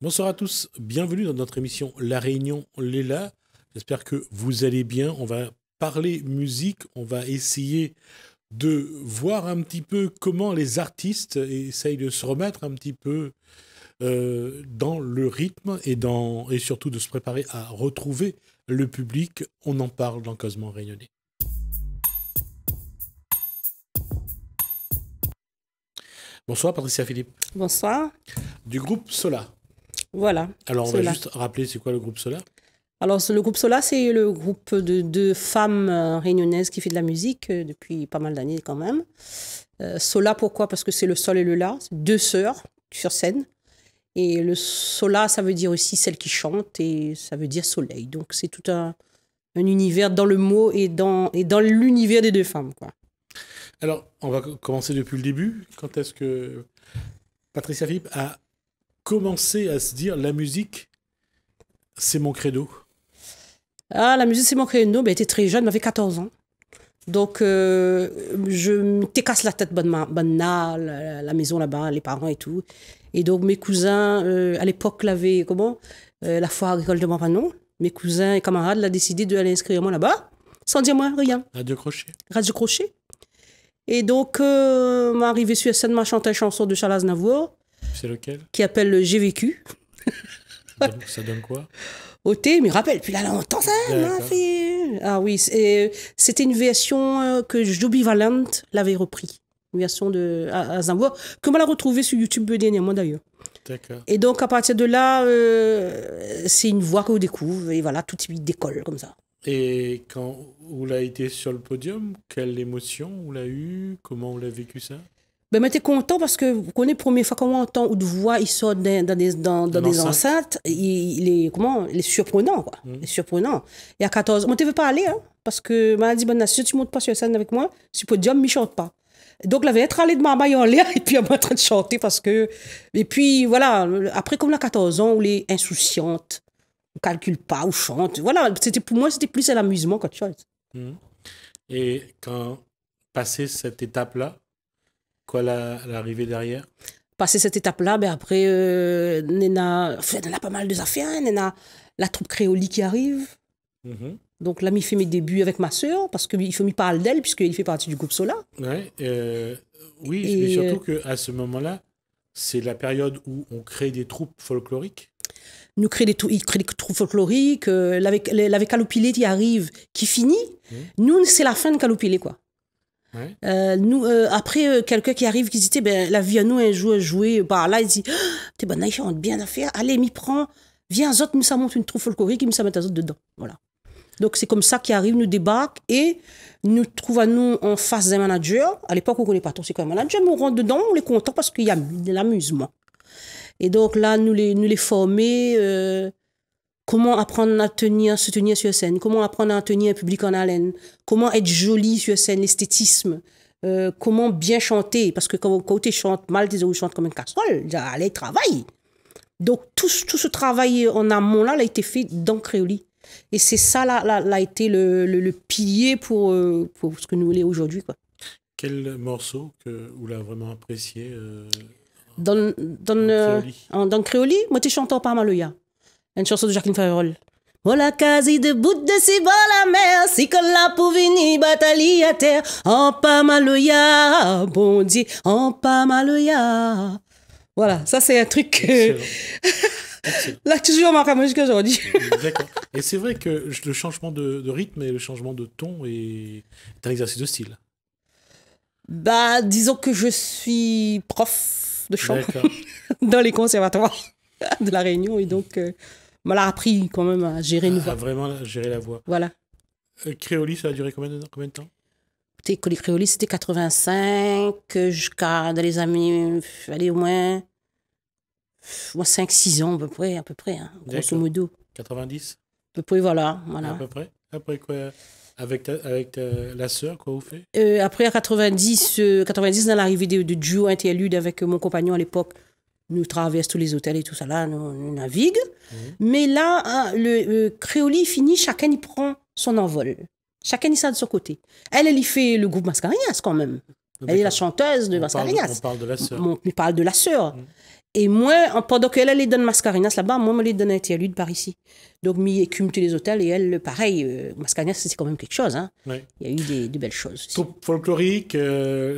Bonsoir à tous, bienvenue dans notre émission La Réunion Léla. J'espère que vous allez bien. On va parler musique, on va essayer de voir un petit peu comment les artistes essayent de se remettre un petit peu dans le rythme et surtout de se préparer à retrouver le public. On en parle dans Causement Réunionnais. Bonsoir Patricia Philippe. Bonsoir. Du groupe Sola. Voilà. Alors on Sola. va juste rappeler c'est quoi le groupe Sola. Alors le groupe Sola, c'est le groupe de femmes réunionnaises qui fait de la musique depuis pas mal d'années quand même. Sola, pourquoi? Parce que c'est le sol et le la, deux sœurs sur scène. Et le Sola, ça veut dire aussi celle qui chante et ça veut dire soleil. Donc c'est tout un univers dans le mot et dans l'univers des deux femmes, quoi. Alors, on va commencer depuis le début. Quand est-ce que Patricia Philippe a commencé à se dire la musique, c'est mon credo? Ah, la musique, c'est mon créneau. Ben, j'étais très jeune, j'avais 14 ans. Donc, je me casse la tête la maison là-bas, les parents et tout. Et donc, mes cousins, à l'époque, l'avaient, la foire agricole de Montpanon. Mes cousins et camarades l'ont décidé d'aller inscrire moi là-bas, sans dire moi rien. Radio Crochet. Radio Crochet. Et donc, m'arrivé sur scène, m'a chanté une chanson de Charles Aznavour. C'est lequel? Qui appelle J'ai vécu. Ça donne quoi? Ôté, mais rappelle, puis là, longtemps, ça, ma fille. Ah oui, c'était une version que Joby Valent l'avait repris. Une version de Aznavour, que moi, l'a retrouvée sur YouTube dernièrement, d'ailleurs. D'accord. Et donc, à partir de là, c'est une voix qu'on découvre, et voilà, tout de suite décolle comme ça. Et quand vous l'avez été sur le podium, quelle émotion vous l'avez eu? Comment vous l'avez vécu ça? Ben, mais t'es content parce que vous connaissez la première fois qu'on entend ou de voix, il sort dans des enceintes, il est surprenant, quoi. Il est surprenant. Il y a 14 ans, moi, tu veux pas aller, hein, parce que m'a dit, bon, si tu montes pas sur scène avec moi, sur le podium, il chante pas. Donc, il avait être allé de ma maille en l'air et puis, elle m'a en train de chanter parce que. Et puis, voilà, après, comme la 14 ans, on est insouciante, on calcule pas, on chante. Voilà, pour moi, c'était plus à l'amusement qu'autre chose. Et quand, passé cette étape-là, quoi l'arrivée derrière? Passer cette étape-là, ben après, Nena, on a pas mal de affaires. Nena, la troupe Créoli qui arrive. Donc là, il fait mes débuts avec ma sœur, parce qu'il faut m'y parler d'elle, puisqu'il fait partie du groupe Sola. Ouais, oui, mais surtout qu'à ce moment-là, c'est la période où on crée des troupes folkloriques. Il crée des troupes folkloriques, l'avec Caloupilé qui arrive, qui finit. Nous, c'est la fin de Caloupilé, quoi. Ouais. Nous, après, quelqu'un qui arrive, qui dit, ben, la vie à nous, un jour, jouer, bah, là, il dit, t'es bon, il chante bien d'affaires, allez, m'y prend, viens, autres, nous, ça monte une troupe folklorique, et nous, ça met autres dedans. Voilà. Donc, c'est comme ça qu'il arrive, nous débarque, et nous trouve à nous en face des managers. À l'époque, on ne connaît pas trop c'est quoi un manager, mais on rentre dedans, on est content parce qu'il y a de l'amusement. Et donc, là, nous les former, comment apprendre à se tenir sur scène, comment apprendre à tenir un public en haleine, comment être joli sur scène, l'esthétisme, comment bien chanter, parce que quand tu chantes mal, tu chantes comme une casserole, allez, travaille. Donc tout ce travail en amont là a été fait dans Créoli. Et c'est ça là a été le pilier pour ce que nous sommes aujourd'hui, quoi. Quel morceau que vous l'avez vraiment apprécié dans Créoli, moi tu chantes pas Maloya. Une chanson de Jacqueline Ferrol. Oh la case de bout de si bas la mer, si que la pour venir bataille à terre, en pas Maloya, bon Dieu, en pas Maloya. Voilà, ça c'est un truc. Excellent. Là, toujours marqué jusqu'à aujourd'hui. D'accord. Et c'est vrai que le changement de rythme et le changement de ton est un exercice de style. Bah, disons que je suis prof de chant dans les conservatoires de La Réunion et donc on m'a appris quand même à gérer une voix. Vraiment gérer la voix. Voilà. Créoli, ça a duré combien de temps? Créoli, c'était 85 jusqu'à dans les années, allez, au moins 5-6 ans à peu près, hein, grosso modo. 90? À peu près, voilà. À peu près. Après quoi? Avec la sœur, quoi vous faites? Après, à 90, dans l'arrivée de duo interlude avec mon compagnon à l'époque, nous traversons tous les hôtels et tout ça là, nous naviguons. Mais là, hein, le Créoli finit, chacun y prend son envol. Chacun y ça de son côté. Elle y fait le groupe Mascareñas quand même. Elle est la chanteuse de Mascareñas. On parle de la sœur. On parle de la sœur. Et moi, pendant qu'elle les donne Mascarenas là-bas, moi, je les donne un interlude par ici. Donc, je écume tous les hôtels et elle, pareil, Mascarenas, c'est quand même quelque chose. Hein. Ouais. Il y a eu des belles choses. Aussi. Troupe folklorique,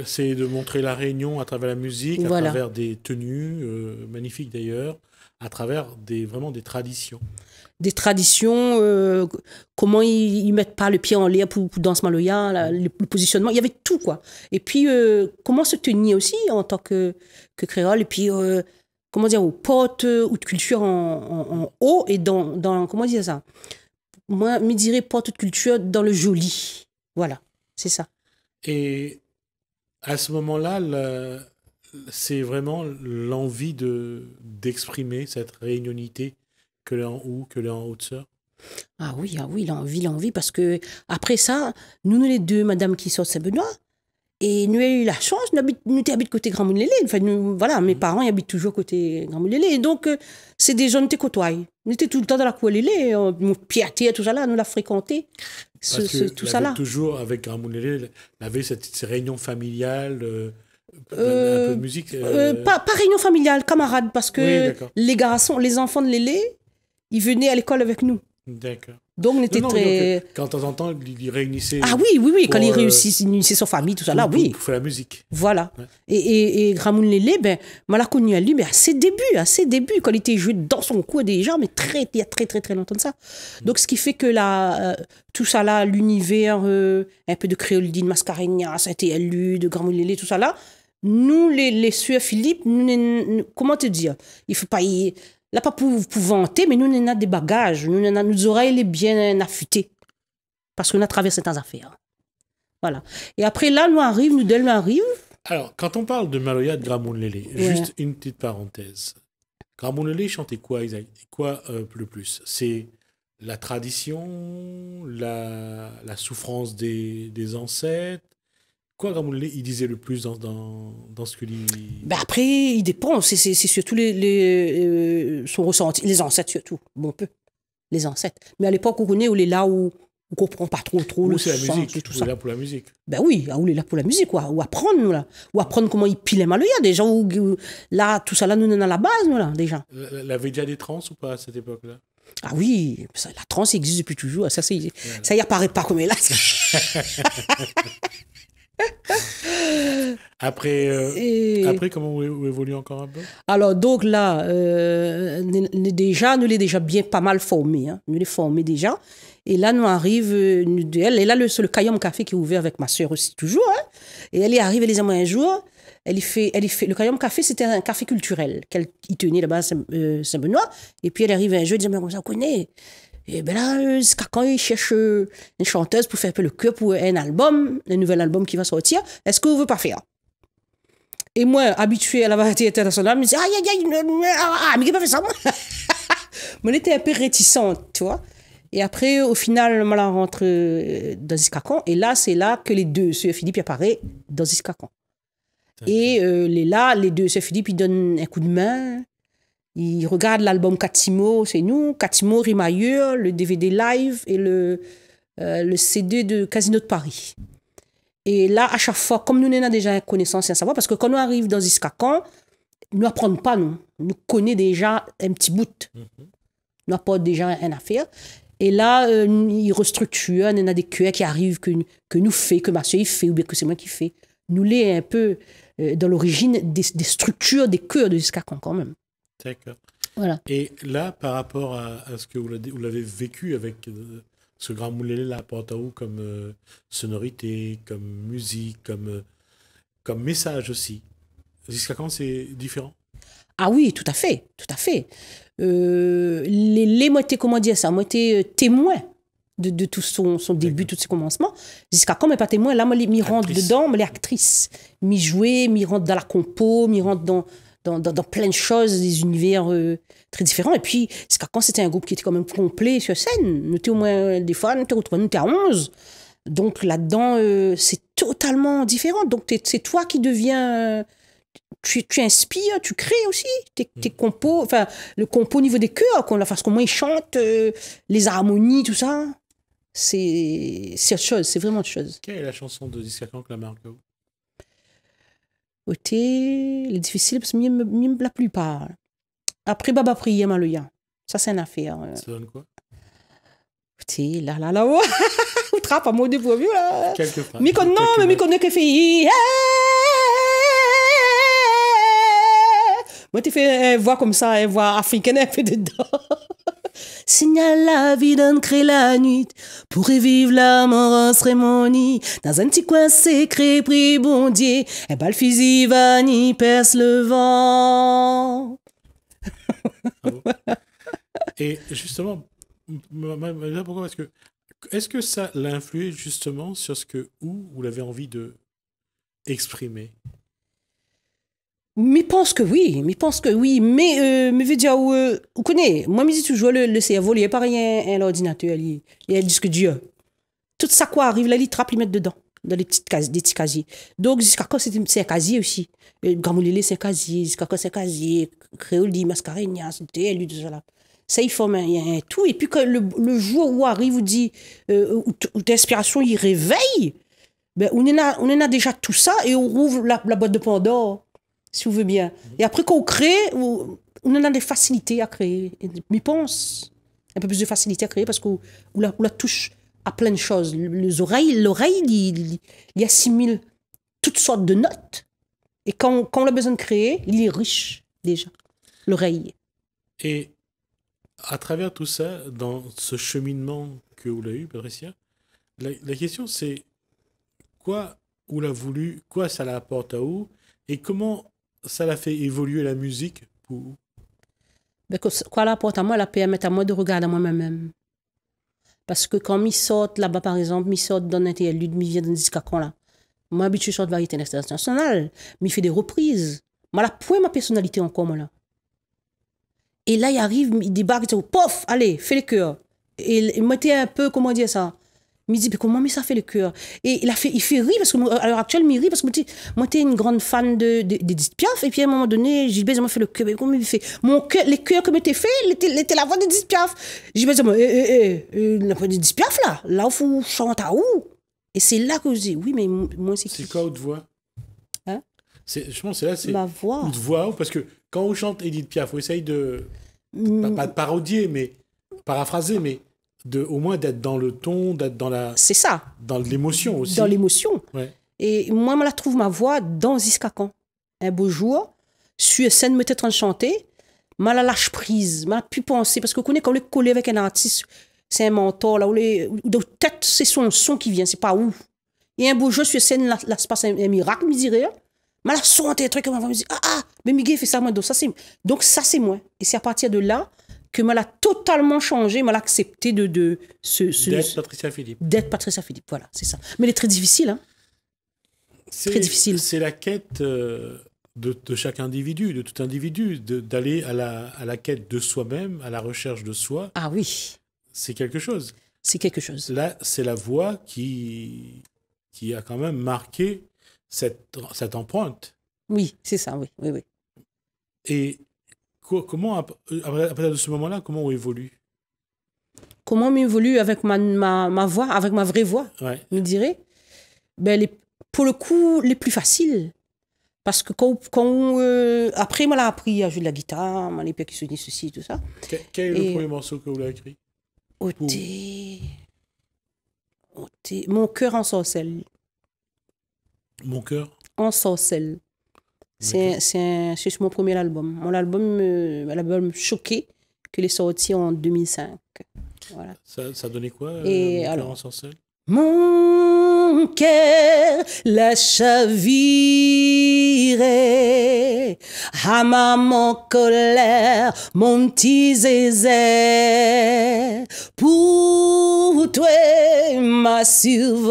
c'est de montrer la Réunion à travers la musique, à travers des tenues, magnifiques d'ailleurs, à travers vraiment des traditions. Des traditions, comment ils mettent pas le pied en l'air pour danser maloya, le positionnement, il y avait tout quoi. Et puis comment se tenir aussi en tant que créole et puis comment dire aux portes ou de culture en haut et dans comment dire ça. Moi, je dirais porte de culture dans le joli. Voilà, c'est ça. Et à ce moment-là, c'est vraiment l'envie d'exprimer cette réunionité que l'un en haut, que l'un en haute-sœur. Ah oui, l'envie, parce que après ça, nous les deux, madame qui sort de Saint-Benoît, et nous avons eu la chance, nous habitons côté Grand Moulélé. Enfin, voilà, mes parents ils habitent toujours côté Grand Moulélé. Et donc, c'est des gens qui côtoient. Nous étions tout le temps dans la cour Lélé, Piaté, tout ça là, nous l'a fréquenté. Tout ça là. Toujours avec Grand Moulélé, il avait ces réunions familiales. Un peu de musique. Pas réunion familiale, camarades, parce que les garçons, les enfants de Lélé, ils venaient à l'école avec nous. D'accord. Donc, on était très. Donc, quand de temps en temps, ils réunissaient. Ah oui, quand ils réunissaient son famille, tout ça là, oui. Pour faire la musique. Voilà. Ouais. Et Gramoun Lélé, ben, je l'ai connu à lui, mais à ses débuts, quand il était joué dans son cours déjà, mais il y a très longtemps de ça. Donc, ce qui fait que tout ça là, l'univers, un peu de créoldine, Mascarenas, Saint-Élu, de Gramoun Lélé, tout ça là, nous, les sœurs Philippe, comment te dire, il faut pas y. Là, pas pour vanter, mais nous, on a des bagages. Nos oreilles, les bien affûtées. Parce qu'on a traversé certaines affaires. Voilà. Et après, là, nous arrive. Alors, quand on parle de Maloya de Gramoun Lélé, juste une petite parenthèse. Gramoun Lélé chantait quoi, Isaac? Quoi le plus? C'est la tradition, la souffrance des ancêtres? Quoi, Gramoun Lélé, il disait le plus dans ce que lui... Ben après, il dépend. C'est surtout son ressenti. Les ancêtres, surtout. Bon, peu. Les ancêtres. Mais à l'époque, on connaît où il est là où on comprend pas trop le c'est la sens musique. et tout ça. Est là pour la musique. Ben oui, où il est là pour la musique, quoi. Ou apprendre, nous, là. Ou apprendre comment il pile Maloya, déjà. Là, tout ça, là, nous, on est à la base, nous, là, déjà. Il y avait déjà des trans ou pas à cette époque-là? Ah oui, la trance existe depuis toujours. Ça y apparaît pas comme là. Après, comment vous évoluez encore un peu? Alors, donc là, nous l'avons déjà bien pas mal formés. Hein. Nous les formés déjà. Et là, nous arrive, elle. Et là, c'est le Kayam Café qui est ouvert avec ma soeur aussi, toujours. Hein. Et elle est arrivée les amours un jour. Elle fait, le Kayam Café, c'était un café culturel qu'elle tenait là-bas à Saint-Benoît. Et puis, elle arrive un jour, elle dit, mais comment ça, on connaît? Et bien là, quand il cherche une chanteuse pour faire un peu le cœur pour un nouvel album qui va sortir, est-ce que vous ne voulez pas faire? Et moi, habituée à la variété internationale, je me dis, mais qui pas fait ça, moi? Mais elle était un peu réticente, tu vois. Et après, au final, je la rentre dans Iscacan. Et là, c'est là que les deux sœurs Philippe apparaissent dans Iscacan. Et les deux sœurs Philippe, ils donnent un coup de main. Ils regardent l'album Katimo, c'est nous, Katimo, Rimailleur, le DVD live et le CD de Casino de Paris. Et là, à chaque fois, comme nous n'avons déjà connaissance et un savoir, parce que quand nous arrivons dans Iscacan, nous n'apprenons pas, nous connaissons déjà un petit bout. Nous apportons déjà une affaire. Et là, ils restructurent, il y a des chœurs qui arrivent, que nous fait, que ma soeur fait, ou bien que c'est moi qui fais. Nous les un peu dans l'origine des structures des chœurs de Iscacan quand même. D'accord. Voilà. Et là, par rapport à ce que vous l'avez vécu avec ce Grand Moulélé là, porte à vous comme sonorité, comme musique, comme message aussi, jusqu'à quand c'est différent? Ah oui, tout à fait. Moi, comment dire ça? Moi, j'étais témoin de tout son début, tous ses commencements. Jusqu'à quand, mais pas témoin. Là, moi, m'y rentre dedans, mais les actrices. M'y jouer, m'y rentre dans la compo, m'y rentre dans plein de choses, des univers très différents. Et puis, quand c'était un groupe qui était quand même complet sur scène. Nous étions au moins, des fois, nous étions à 11. Donc là-dedans, c'est totalement différent. Donc c'est toi qui deviens... Tu inspires, tu crées aussi tes compos. Enfin, le compo au niveau des chœurs, la façon comment ils chantent, les harmonies, tout ça. C'est autre chose, c'est vraiment autre chose. Quelle est la chanson de Discacan que la marque? Les difficiles, parce que la plupart. Après, Baba prier, Maloya. Ça, c'est une affaire. Ça donne quoi? Là. Ou trappe à mot de pour là. Quelques phrases. Non, mais mi connais que fille. Moi, tu fais une voix comme ça, une voix africaine un peu dedans. Signale la vie d'un crée la nuit pour revivre la mort en cérémonie. Dans un petit coin secret, pris bon Dieu, un bal fusil va ni perce le vent. Et justement, pourquoi? Est-ce que ça l'a influé justement sur ce que vous l'avez envie de exprimer? Je pense que oui, mais veux dire, vous connaissez, moi je dis toujours le cerveau, il n'y a pas rien un ordinateur, il y a un disque dur. Tout ça quoi arrive là, il trappe, il met dedans, dans des petits casiers. Donc jusqu'à quand c'est un casier aussi. Gamoulélé c'est un casier, jusqu'à quand c'est un casier, Créoli, Mascarenhas, DLU, tout ça là. Ça il forme un tout, et puis quand le jour où arrive, vous dit, où l'inspiration il réveille, ben, on en a déjà tout ça, et on rouvre la boîte de Pandore. Si vous voulez bien. Et après qu'on crée, on a des facilités à créer. Mais pense un peu plus de facilité à créer parce qu'on la touche à plein de choses. L'oreille, il assimile toutes sortes de notes. Et quand on a besoin de créer, il est riche déjà. L'oreille. Et à travers tout ça, dans ce cheminement que vous l'avez eu, Patricia, la question c'est quoi vous l'a voulu, quoi ça l'apporte à vous et comment ça l'a fait évoluer la musique pour... Quoi l'apporte à moi, la permet à moi de regarder à moi-même. Parce que quand je sort là-bas, par exemple, je sort dans un interlude, je viens dans un disque là. Moi, habitué, je sors de variété internationale, mais je fais des reprises. Mais là, point ma personnalité encore, moi, là. Et là, il arrive, il débarque, il dit, pof, allez, fais les chœurs. Et moi, j'étais un peu, comment dire ça? Il me dit, mais comment ça fait le cœur? Et il fait rire, parce qu'à l'heure actuelle, il rit, parce que moi, j'étais une grande fan d'Edith Piaf, et puis à un moment donné, Gilbert, il m'a fait le cœur. Mais comment il fait? Les cœurs que m'était fait, était la voix d'Edith Piaf. Gilbert, il n'a pas d'Edith Piaf, là. Là, il faut chanter à où? Et c'est là que je dis, oui, mais moi, c'est qui? C'est quoi, haute voix? Hein? Je pense que là, c'est ma voix. Haute voix, parce que quand on chante Edith Piaf, on essaye de, pas de parodier, mais paraphraser, mais au moins d'être dans le ton, d'être dans la... C'est ça. Dans l'émotion aussi. Dans l'émotion. Ouais. Et moi, je la trouve ma voix dans Ziskakan. Un beau jour, sur scène, me en train de chanter, je la lâche prise, je pu penser, parce que vous connaissez quand on est collé avec un artiste, c'est un mentor, là, où peut-être c'est son son qui vient, c'est pas ouf. Et un beau jour, sur scène, là se passe un miracle, je dirais. Je la chanté un truc, je me dis, mais Miguel fait ça, moi, donc ça, c'est moi. Et c'est à partir de là, que m'a totalement changé, m'a accepté d'être Patricia Philippe. D'être Patricia Philippe, voilà, c'est ça. Mais elle est très difficile, hein. Très difficile. C'est la quête de chaque individu, de tout individu, d'aller à la quête de soi-même, à la recherche de soi. Ah oui. C'est quelque chose. C'est quelque chose. Là, c'est la voix qui a quand même marqué cette empreinte. Oui, c'est ça, oui. Et comment, à partir de ce moment-là, comment on évolue? Comment on évolue avec ma voix, avec ma vraie voix, ouais. Je dirais. Pour le coup, les plus faciles. Parce que après, moi, j'ai appris à jouer de la guitare, les percussionnistes, ceci, tout ça. Quel est le premier morceau que vous l'avez écrit? Mon cœur en sorcelle. Mon cœur en sorcelle. C'est mon premier album. Mon album Choqué, qu'il est sorti en 2005. Voilà. Ça donnait quoi, Et Mon alors, cœur en sorcelle? Mon cœur la chaviré, à maman colère, mon petit zézé, pour toi m'a survolé,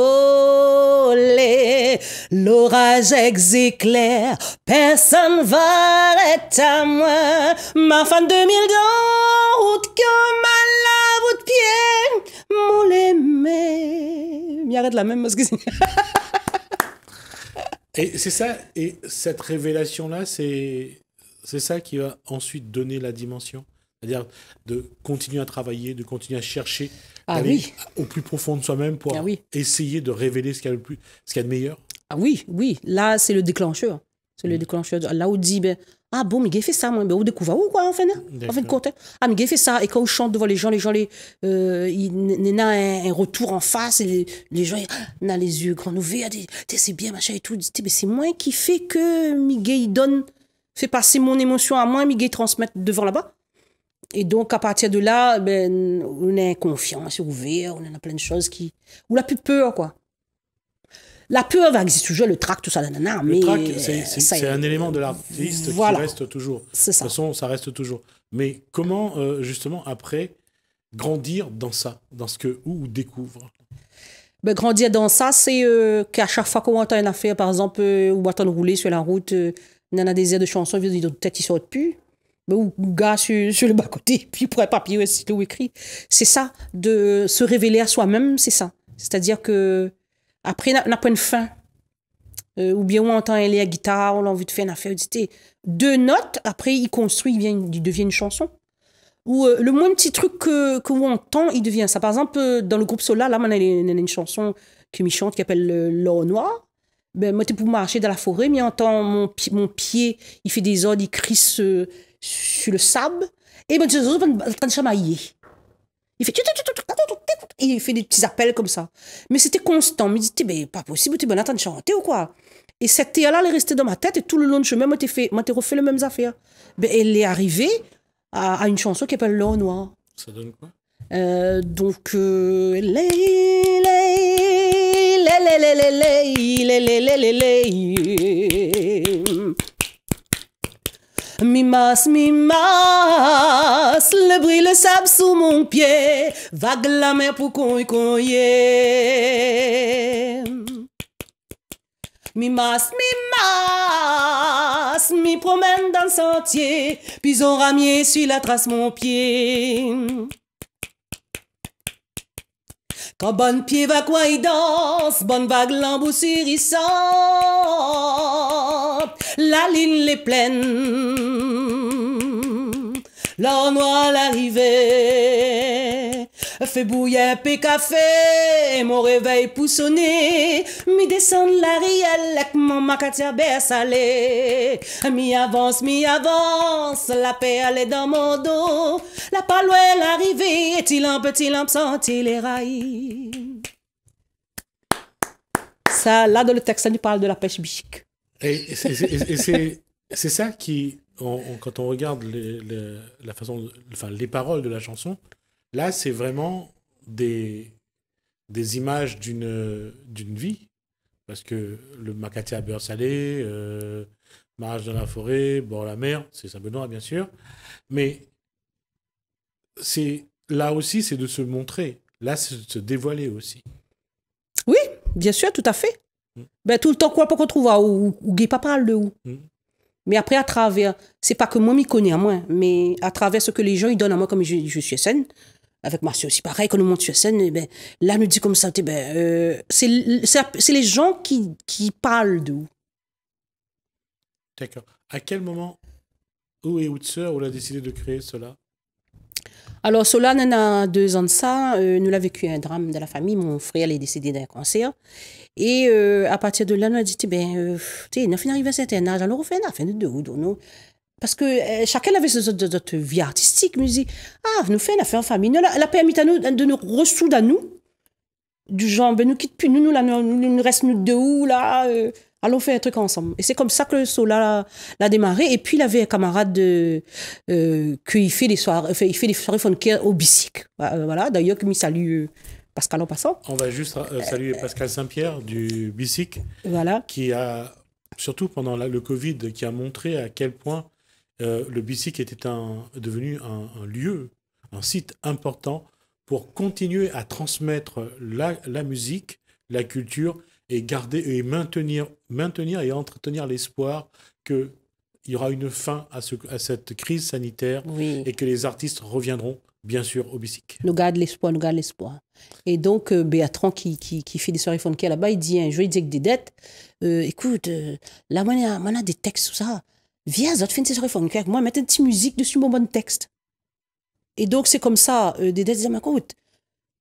l'orage exéclaire, personne va arrêter à moi, ma femme 2000 dans route comme à la bout de pied, mon l'aimé. Il arrête la même parce que et c'est ça, et cette révélation-là, c'est ça qui va ensuite donner la dimension. C'est-à-dire de continuer à travailler, de continuer à chercher, d'aller au plus profond de soi-même pour essayer de révéler ce qu'il y a de meilleur. Ah oui, là, c'est le déclencheur. C'est le déclencheur. Là, on dit, ben, ah bon, mais il fait ça, moi. Ben, on découvre où, quoi, en fait, en fin de compte. Ah, mais il fait ça. Et quand on chante devant les gens, il y a un retour en face, et les gens, ils ont les yeux grands ouverts, ils disent, c'est bien, machin et tout. Ils disent, c'est moi qui fait que Miguel, il donne, fait passer mon émotion à moi, Miguel transmet devant là-bas. Et donc, à partir de là, ben, on est confiant, c'est ouvert, on a plein de choses qui. On n'a plus peur, quoi. La peur va exister toujours, le trac, tout ça, nanana, mais... Le trac, c'est un élément de l'artiste qui reste toujours. C'est ça. De toute façon, ça reste toujours. Mais comment, justement, après, grandir dans ça, dans ce que ou découvre? Ben, grandir dans ça, c'est qu'à chaque fois qu'on entend une affaire, par exemple, ou entend rouler sur la route, on a des airs de chansons, peut-être ils sortent plus. Ou gars sur le bas-côté, puis pour un papier aussi, tout écrit. C'est ça, de se révéler à soi-même, c'est ça. C'est-à-dire que après, on n'a pas une fin. Ou bien on entend la guitare, on a envie de faire une affaire, deux notes, après il construit, il devient une chanson. Ou le moins petit truc que on entend, il devient ça. Par exemple, dans le groupe Solar, là, on a une chanson que je chante qui s'appelle L'or noir. Ben, moi, t'es pour marcher dans la forêt, mais entend mon pied, il fait des ordres, il crie sur le sable, et ben, tu es en train de chamailler. Il fait... Et il fait des petits appels comme ça. Mais c'était constant. Je me disais, ben, pas possible, tu es en train de chanter ou quoi? Et cette théâtre-là, elle est restée dans ma tête, et tout le long du chemin, moi, t'ai refait les mêmes affaires. Ben, elle est arrivée à une chanson qui s'appelle L'or noir. Ça donne quoi? Donc, Mimas, le bruit, le sable sous mon pied, vague la mer pour qu'on y Mimas, mi promène dans le sentier, puis on ramier sur la trace mon pied. Quand bonne pied va quoi il danse, bonne vague l'emboussirissante, la ligne les pleine, l'or noir l'arrivée, fait bouillir un peu café, mon réveil poussonné, mi descend la rielle, avec mon macatia bersalé, mi avance, la paix elle est dans mon dos, la palouée l'arrivée, petit lampe senti les rails. Ça, là, dans le texte, ça nous parle de la pêche bichique. Et c'est ça qui, quand on regarde la façon, enfin, les paroles de la chanson, là, c'est vraiment des images d'une vie. Parce que le macatia beurre salé, marche dans la forêt, bord la mer, c'est Saint-Benoît, bien sûr. Mais là aussi, c'est de se montrer. Là, c'est de se dévoiler aussi. Oui, bien sûr, tout à fait. Ben, tout le temps, quoi, pour qu'on trouve où Guy pas parle de où. Mais après, à travers, c'est pas que moi m'y connais à moi, mais à travers ce que les gens ils donnent à moi, comme je suis sur scène, avec Marcia aussi pareil, quand on monte sur scène, ben, là, nous dit comme ça, ben, c'est les gens qui parlent de où. D'accord. À quel moment, où et Outser, on a décidé de créer cela? Alors, cela, on a 2 ans de ça. Nous l'avons vécu un drame de la famille. Mon frère est décédé d'un cancer. Et à partir de là, on a dit, ben, tu sais, on a fini d'arriver à un certain âge, alors on fait une affaire de deux. Parce que chacun avait notre vie artistique. Nous dit, nous faisons une affaire en famille. Nous, elle a permis à nous de nous ressoudre à nous. Du genre, ben, nous quitte plus, nous reste nous deux, là. Allons faire un truc ensemble. Et c'est comme ça que le Solar l'a démarré. Et puis, il avait un camarade qui fait des soirées funky au Bicycle. Voilà. D'ailleurs, que je salue Pascal en passant. On va juste saluer Pascal Saint-Pierre du Bicycle. Voilà. Qui a, surtout pendant le Covid, qui a montré à quel point le Bicycle était devenu un lieu, un site important pour continuer à transmettre la musique, la culture, et garder et maintenir et entretenir l'espoir qu'il y aura une fin à cette crise sanitaire, oui, et que les artistes reviendront, bien sûr, au Bicycle. Nous garde l'espoir. Et donc, Béatran, qui fait des soirées funky là-bas, il dit un jour, il dit avec des dettes, écoute, là, on a des textes, tout ça. Viens, ça te fait une soirée funky avec moi, mets une petite musique dessus, mon bon texte. Et donc, c'est comme ça, des dettes disent, écoute,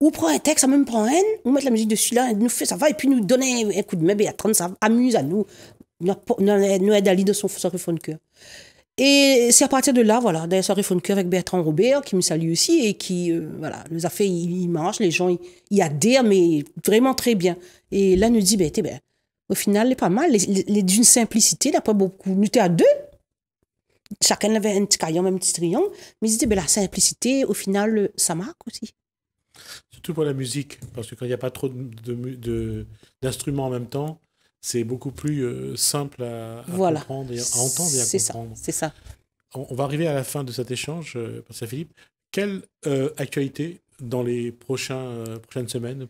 ou prend un texte, ça même prend un, on met la musique dessus là, nous fait ça va, et puis nous donner un coup de main, Béatran, ça amuse à nous. nous aide à lire de son refrain de cœur. Et c'est à partir de là, voilà, d'ailleurs, ce refrain de cœur avec Bertrand Robert, qui me salue aussi, et qui, voilà, nous a fait, il marche, les gens, ils adhèrent, mais vraiment très bien. Et là, nous dit, au final, c'est pas mal, d'une simplicité, n'a pas beaucoup. Nous étions à 2. Chacun avait un petit crayon, un petit triangle, mais ils disaient, la simplicité, au final, ça marque aussi. Surtout pour la musique, parce que quand il n'y a pas trop d'instruments en même temps, c'est beaucoup plus simple à comprendre et à entendre et à comprendre. C'est ça. On va arriver à la fin de cet échange, Pascal Philippe. Quelle actualité dans les prochaines semaines?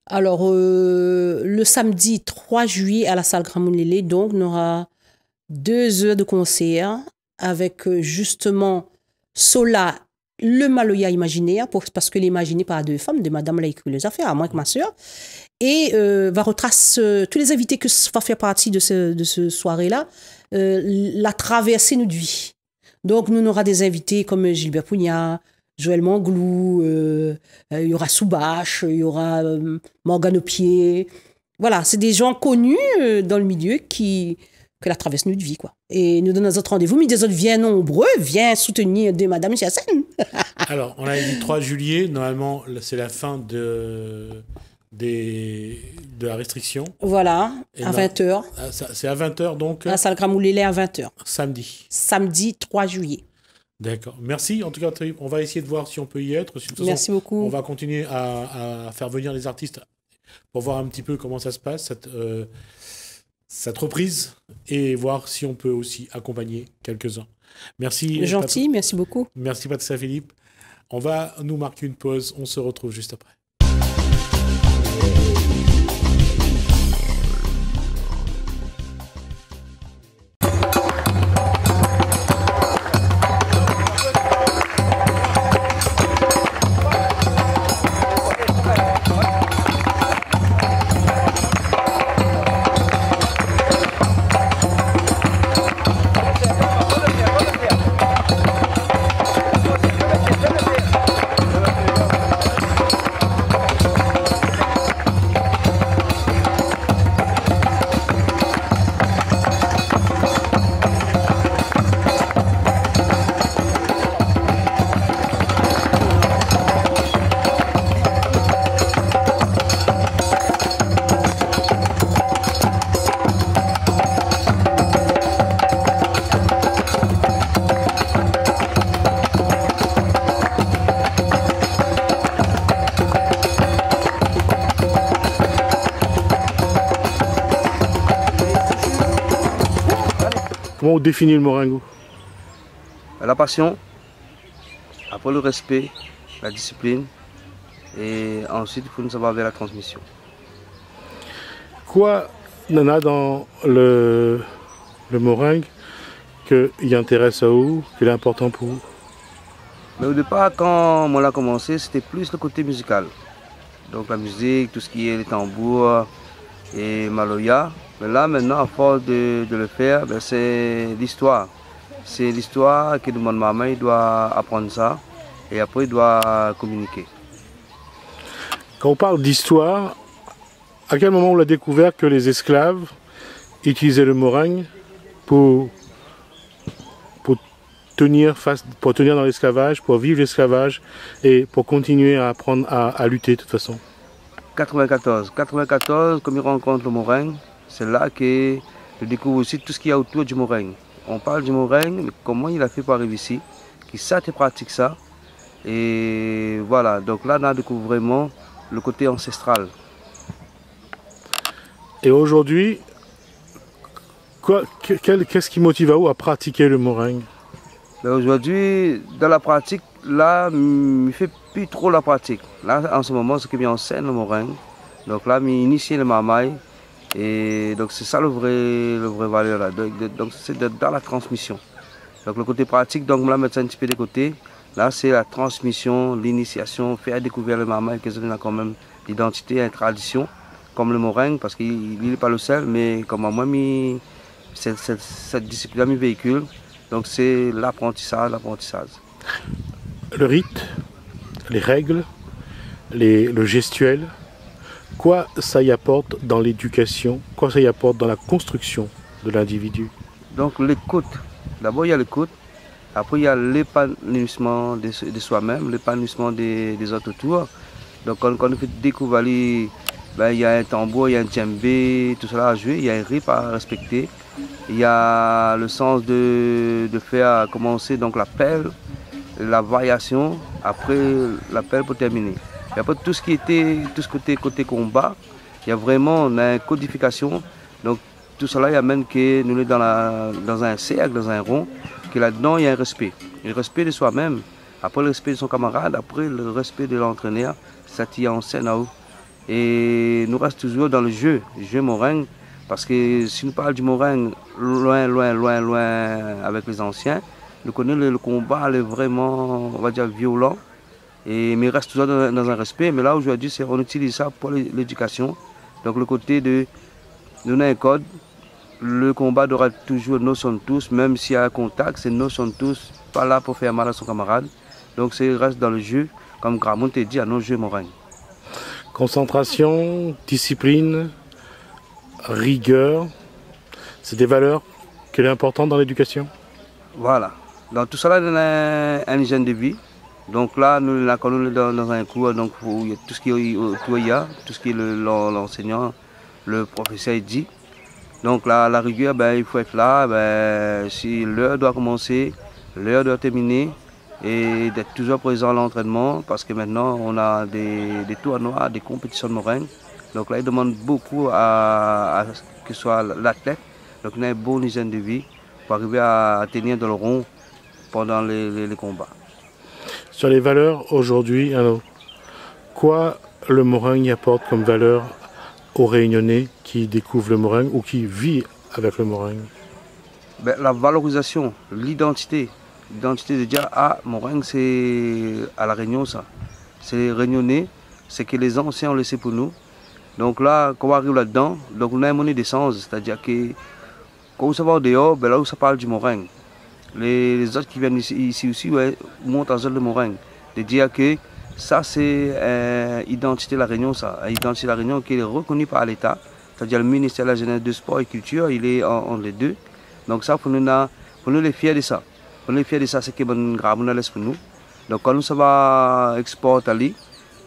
Alors, le samedi 3 juillet à la salle Gramoun-Lélé, donc, on aura 2 heures de concert avec justement Sola, le Maloya imaginaire, parce que l'imaginaire par 2 femmes, de Madame l'a écrit les affaires, à moi que ma sœur, et va retracer tous les invités que va faire partie de ce soirée-là, la traversée notre vie. Donc, nous, on aura des invités comme Gilbert Pugnat, Joël Manglou, il y aura Soubache, il y aura Morgane Aupier. Voilà, c'est des gens connus dans le milieu que la traverse notre vie, quoi. Et nous donnons notre rendez-vous, mais des autres viennent nombreux, viennent soutenir de Madame Chassène. Alors, on a dit 3 juillet, normalement, c'est la fin de la restriction. Voilà, à 20h. C'est à 20h, donc. La salle Gramoun-Lélé à 20h. Samedi. Samedi 3 juillet. D'accord. Merci. En tout cas, on va essayer de voir si on peut y être. De toute façon, merci beaucoup. On va continuer à faire venir les artistes pour voir un petit peu comment ça se passe, cette reprise, et voir si on peut aussi accompagner quelques-uns. Merci. Gentil, merci beaucoup. Merci Patricia Philippe. On va nous marquer une pause. On se retrouve juste après. Comment on définit le moringo? La passion, après le respect, la discipline, et ensuite il faut nous savoir vers la transmission. Quoi, Nana, dans le meringue, qui intéresse à vous, qui est important pour vous? Mais au départ, quand on a commencé, c'était plus le côté musical. Donc la musique, tout ce qui est les tambours et Maloya. Mais là, maintenant, à force de le faire, c'est l'histoire. C'est l'histoire qui demande maman, il doit apprendre ça et après il doit communiquer. Quand on parle d'histoire, à quel moment on a découvert que les esclaves utilisaient le meringue pour tenir dans l'esclavage, pour vivre l'esclavage et pour continuer à apprendre à lutter de toute façon? 94, comme il rencontre le meringue, c'est là que je découvre aussi tout ce qu'il y a autour du meringue. On parle du meringue, mais comment il a fait pour arriver ici, qui ça te pratique ça. Et voilà, donc là on a découvert vraiment le côté ancestral. Et aujourd'hui, qu'est-ce qui motive à vous à pratiquer le meringue? Aujourd'hui, dans la pratique, là, je ne fais plus trop la pratique. Là, en ce moment, ce qui vient en scène le meringue. Donc là, je initie le mamaï. Et donc c'est ça le vrai valeur là. Donc c'est dans la transmission. Donc le côté pratique, donc là mettre ça un petit peu de côté. Là c'est la transmission, l'initiation, faire découvrir le mamaï, qu'ils ont quand même l'identité et la tradition, comme le meringue, parce qu'il n'est pas le seul, mais comme moi, cette discipline mi véhicule. Donc c'est l'apprentissage. Le rite, les règles, le gestuel, quoi ça y apporte dans l'éducation, quoi ça y apporte dans la construction de l'individu? Donc l'écoute, d'abord il y a l'écoute, après il y a l'épanouissement de soi-même, l'épanouissement des autres autour. Donc quand on fait découvrir, ben, il y a un tambour, il y a un djembé, tout cela à jouer, il y a un rythme à respecter. Il y a le sens de faire commencer donc l'appel, la variation, après l'appel pour terminer. Et après tout ce qui était, tout ce côté combat, il y a vraiment une codification. Donc tout cela il amène que nous sommes dans un cercle, dans un rond, que là-dedans il y a un respect. Le respect de soi-même, après le respect de son camarade, après le respect de l'entraîneur, ça tire en scène à haut. Et nous restons toujours dans le jeu moringue, parce que si nous parlons du moringue loin avec les anciens, nous connaissons le combat, il est vraiment, on va dire, violent, mais il reste toujours dans un respect. Mais là aujourd'hui, on utilise ça pour l'éducation. Donc le côté de nous avons un code, le combat doit toujours nous sommes tous, même s'il y a un contact, c'est nous sommes tous pas là pour faire mal à son camarade. Donc c'est reste dans le jeu, comme Gramont t'a dit, à nos jeux moringues. Concentration, discipline, rigueur, c'est des valeurs qui sont importantes dans l'éducation? Voilà. Dans tout ça, il y a une hygiène de vie. Donc là, nous sommes dans un cours, donc il y a tout ce qui est tout ce qui est l'enseignant, le professeur dit. Donc là, la rigueur, ben, il faut être là. Ben, si l'heure doit commencer, l'heure doit terminer. Et d'être toujours présent à l'entraînement, parce que maintenant on a des tournois, des compétitions de moringue. Donc là, il demande beaucoup à que ce soit l'athlète. Donc on a une bonne hygiène de vie pour arriver à tenir dans le rond pendant les combats. Sur les valeurs aujourd'hui, quoi le moringue apporte comme valeur aux Réunionnais qui découvrent le moringue ou qui vivent avec le moringue? Ben, la valorisation, l'identité. L'identité de dire, ah, moringue c'est à la Réunion ça. C'est réunionnais, c'est que les anciens ont laissé pour nous. Donc là, quand on arrive là-dedans, donc on a une monnaie d'essence, c'est-à-dire que quand on va dehors, ben là où ça parle du moringue. Les autres qui viennent ici aussi ouais, montent en zone de moringue. De dire que ça c'est l'identité de la Réunion, ça. L'identité de la Réunion qui est reconnue par l'État. C'est-à-dire le ministère de la Jeunesse, de Sport et Culture, il est entre les deux. Donc ça, pour nous les fiers de ça. On est fiers de ça, c'est que bon grave laisse pour nous. Donc quand nous ça va exporter,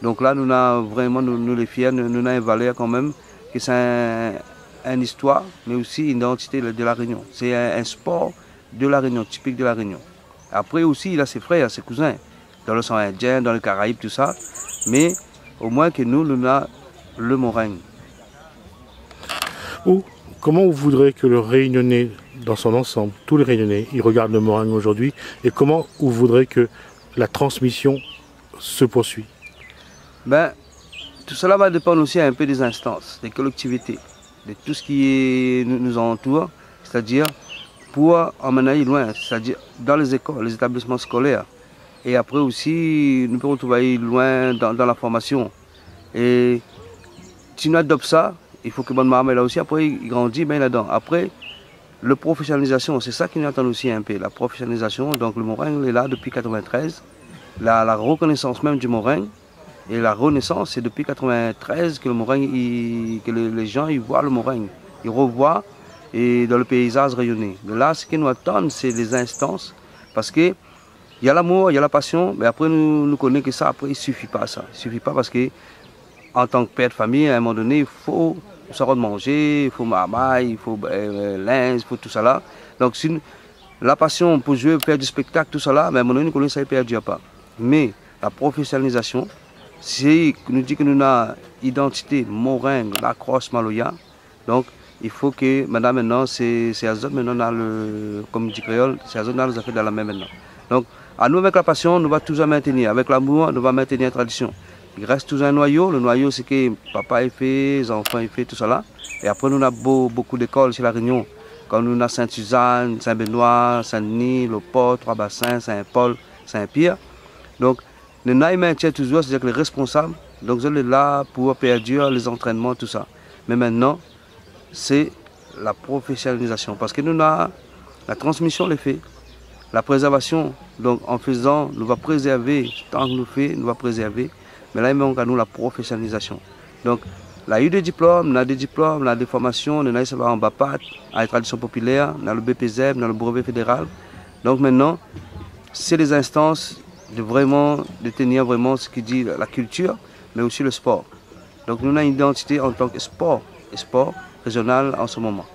donc là nous avons vraiment nous les fiers, nous avons une valeur quand même que c'est une histoire, mais aussi une identité de la Réunion. C'est un sport de la Réunion, typique de la Réunion. Après aussi il a ses frères, ses cousins, dans le sang indien, dans les Caraïbes, tout ça. Mais au moins que nous avons le moringue. Comment vous voudrez que le Réunionnais, dans son ensemble, tous les Réunionnais, ils regardent le moringue aujourd'hui, et comment vous voudrez que la transmission se poursuit? Ben, tout cela va dépendre aussi un peu des instances, des collectivités, de tout ce qui nous entoure, c'est-à-dire pour emmener loin, c'est-à-dire dans les écoles, les établissements scolaires. Et après aussi, nous pouvons trouver loin dans la formation. Et si nous adoptons ça, il faut que bonne maman là aussi, après il grandit bien là-dedans. Après, la professionnalisation, c'est ça qui nous attend aussi un peu, la professionnalisation. Donc le moringue est là depuis 1993. La reconnaissance même du moringue et la renaissance, c'est depuis 1993 que le moringue, que les gens ils voient le moringue. Ils revoient et dans le paysage rayonné. Mais là, ce qui nous attend, c'est les instances. Parce que il y a l'amour, il y a la passion, mais après nous connaissons que ça, après il ne suffit pas ça. Il ne suffit pas parce que en tant que père de famille, à un moment donné, il faut savoir de manger, il faut marmaille, il faut linge, il faut tout ça là. Donc si la passion pour jouer, faire du spectacle, tout ça là, mais à un moment donné, nous ça ne perdure pas. Mais la professionnalisation, c'est nous dit que nous avons identité moringue, la crosse maloya. Donc il faut que madame maintenant, c'est Azot maintenant dans le, comme dit créole, c'est Azot dans les affaires dans la main maintenant. Donc à nous avec la passion, nous va toujours maintenir. Avec l'amour, nous va maintenir la tradition. Il reste toujours un noyau. Le noyau, c'est que papa est fait, les enfants est fait, tout ça là. Et après, nous avons beaucoup d'écoles chez la Réunion. Comme nous avons Sainte-Suzanne, Saint-Benoît, Saint-Denis, Le Port, Trois-Bassins, Saint-Paul, Saint-Pierre. Donc, nous avons toujours, c'est-à-dire que les responsables, donc ils sont là pour perdurer les entraînements, tout ça. Mais maintenant, c'est la professionnalisation. Parce que nous avons la transmission, les faits, la préservation. Donc, en faisant, nous va préserver, tant que nous faisons, nous va préserver. Mais là, il manque à nous la professionnalisation. Donc, Là, il y a eu des diplômes, on a des formations, on a eu en BAPAT, à la tradition populaire, dans le BPZ, dans le brevet fédéral. Donc maintenant, c'est les instances de tenir vraiment ce qui dit la culture, mais aussi le sport. Donc nous avons une identité en tant que sport, et sport régional en ce moment.